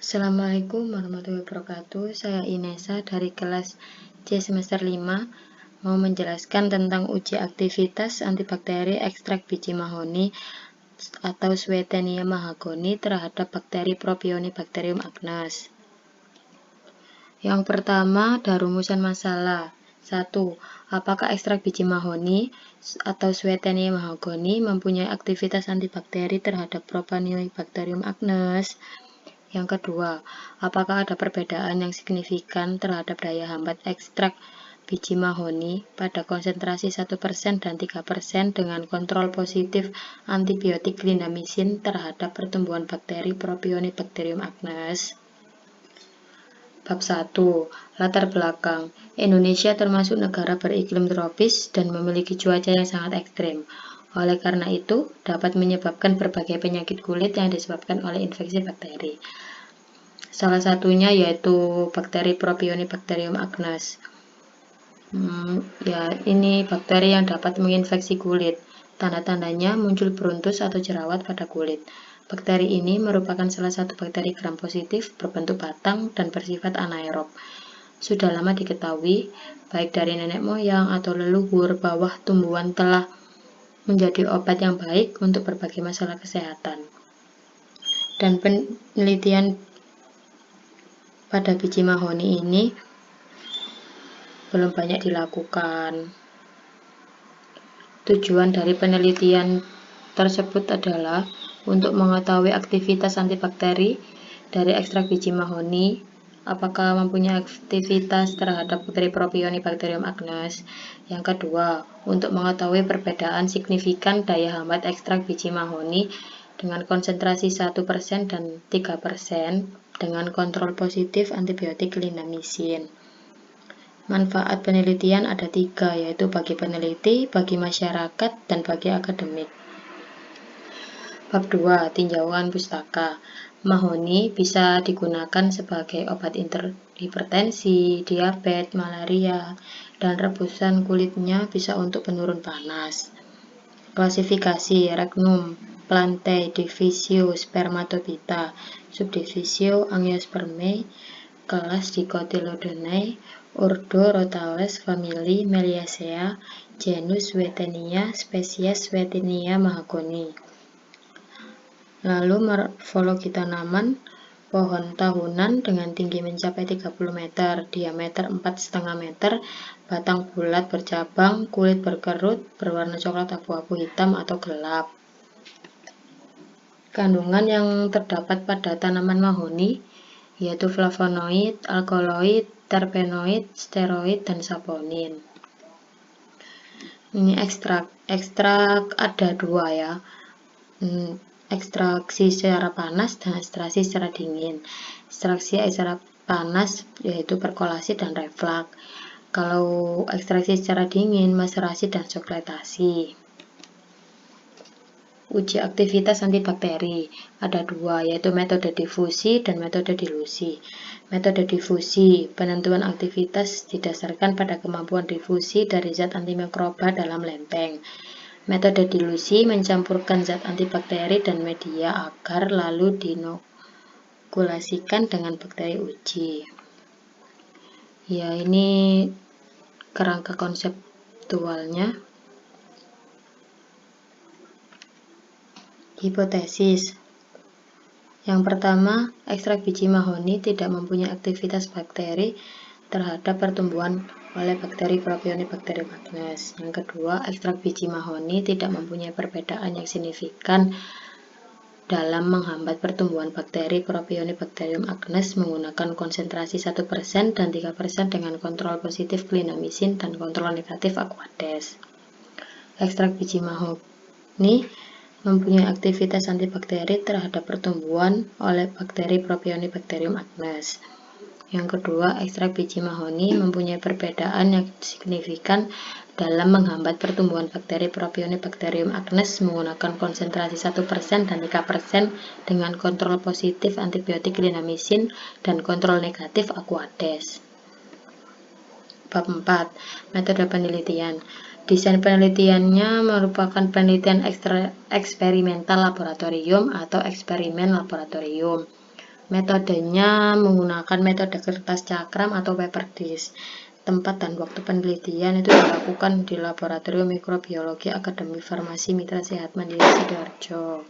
Assalamualaikum warahmatullahi wabarakatuh. Saya Inesa dari kelas C semester 5 mau menjelaskan tentang uji aktivitas antibakteri ekstrak biji mahoni atau Swietenia mahagoni terhadap bakteri Propionibacterium agnes. Yang pertama, ada rumusan masalah. 1. Apakah ekstrak biji mahoni atau Swietenia mahagoni mempunyai aktivitas antibakteri terhadap Propionibacterium agnes? Yang kedua, apakah ada perbedaan yang signifikan terhadap daya hambat ekstrak biji mahoni pada konsentrasi 1% dan 3% dengan kontrol positif antibiotik clindamycin terhadap pertumbuhan bakteri Propionibacterium agnes? Bab 1. Latar belakang. Indonesia termasuk negara beriklim tropis dan memiliki cuaca yang sangat ekstrim. Oleh karena itu, dapat menyebabkan berbagai penyakit kulit yang disebabkan oleh infeksi bakteri. Salah satunya yaitu bakteri Propionibacterium agnes. Ini bakteri yang dapat menginfeksi kulit. Tanda-tandanya muncul beruntus atau jerawat pada kulit. Bakteri ini merupakan salah satu bakteri gram positif berbentuk batang dan bersifat anaerob. Sudah lama diketahui, baik dari nenek moyang atau leluhur, bahwa tumbuhan telah menjadi obat yang baik untuk berbagai masalah kesehatan. Dan penelitian pada biji mahoni ini belum banyak dilakukan. Tujuan dari penelitian tersebut adalah untuk mengetahui aktivitas antibakteri dari ekstrak biji mahoni, apakah mempunyai aktivitas terhadap bakteri Propionibacterium agnes. Yang kedua, untuk mengetahui perbedaan signifikan daya hambat ekstrak biji mahoni dengan konsentrasi 1% dan 3% dengan kontrol positif antibiotik clindamycin. Manfaat penelitian ada 3, yaitu bagi peneliti, bagi masyarakat, dan bagi akademik. Bab 2. Tinjauan pustaka. Mahoni bisa digunakan sebagai obat hipertensi, diabetes, malaria, dan rebusan kulitnya bisa untuk penurun panas. Klasifikasi Regnum, Plantae, Divisio Spermatobita, Subdivisio Angiospermae, kelas Dicotylodonae, ordo Rotales, famili Meliaceae, genus Swietenia, spesies Swietenia mahagoni. Lalu morfologi tanaman, pohon tahunan dengan tinggi mencapai 30 meter, diameter 4,5 meter, batang bulat bercabang, kulit berkerut, berwarna coklat abu-abu hitam atau gelap. Kandungan yang terdapat pada tanaman mahoni yaitu flavonoid, alkaloid, terpenoid, steroid, dan saponin. Ini ekstrak ada 2 ya. Ekstraksi secara panas dan ekstraksi secara dingin. Ekstraksi secara panas yaitu perkolasi dan reflux. Kalau ekstraksi secara dingin, maserasi dan soklatasi. Uji aktivitas antibakteri ada 2, yaitu metode difusi dan metode dilusi. Metode difusi, penentuan aktivitas didasarkan pada kemampuan difusi dari zat antimikroba dalam lempeng. Metode dilusi mencampurkan zat antibakteri dan media agar lalu dinokulasikan dengan bakteri uji. Ya, ini kerangka konseptualnya. Hipotesis. Yang pertama, ekstrak biji mahoni tidak mempunyai aktivitas bakteri terhadap pertumbuhan oleh bakteri Propionibacterium agnes. Yang kedua, ekstrak biji mahoni tidak mempunyai perbedaan yang signifikan dalam menghambat pertumbuhan bakteri Propionibacterium agnes menggunakan konsentrasi 1% dan 3% dengan kontrol positif clindamycin dan kontrol negatif Aquades. Ekstrak biji mahoni mempunyai aktivitas antibakteri terhadap pertumbuhan oleh bakteri Propionibacterium agnes. Yang kedua, ekstrak biji mahoni mempunyai perbedaan yang signifikan dalam menghambat pertumbuhan bakteri Propionibacterium agnes menggunakan konsentrasi 1% dan 3% dengan kontrol positif antibiotik clindamycin dan kontrol negatif Aquades. Bab 4. Metode penelitian. Desain penelitiannya merupakan penelitian eksperimental laboratorium atau eksperimen laboratorium. Metodenya menggunakan metode kertas cakram atau paper dish. Tempat dan waktu penelitian itu dilakukan di Laboratorium Mikrobiologi Akademi Farmasi Mitra Sehat Mandiri Sidoarjo.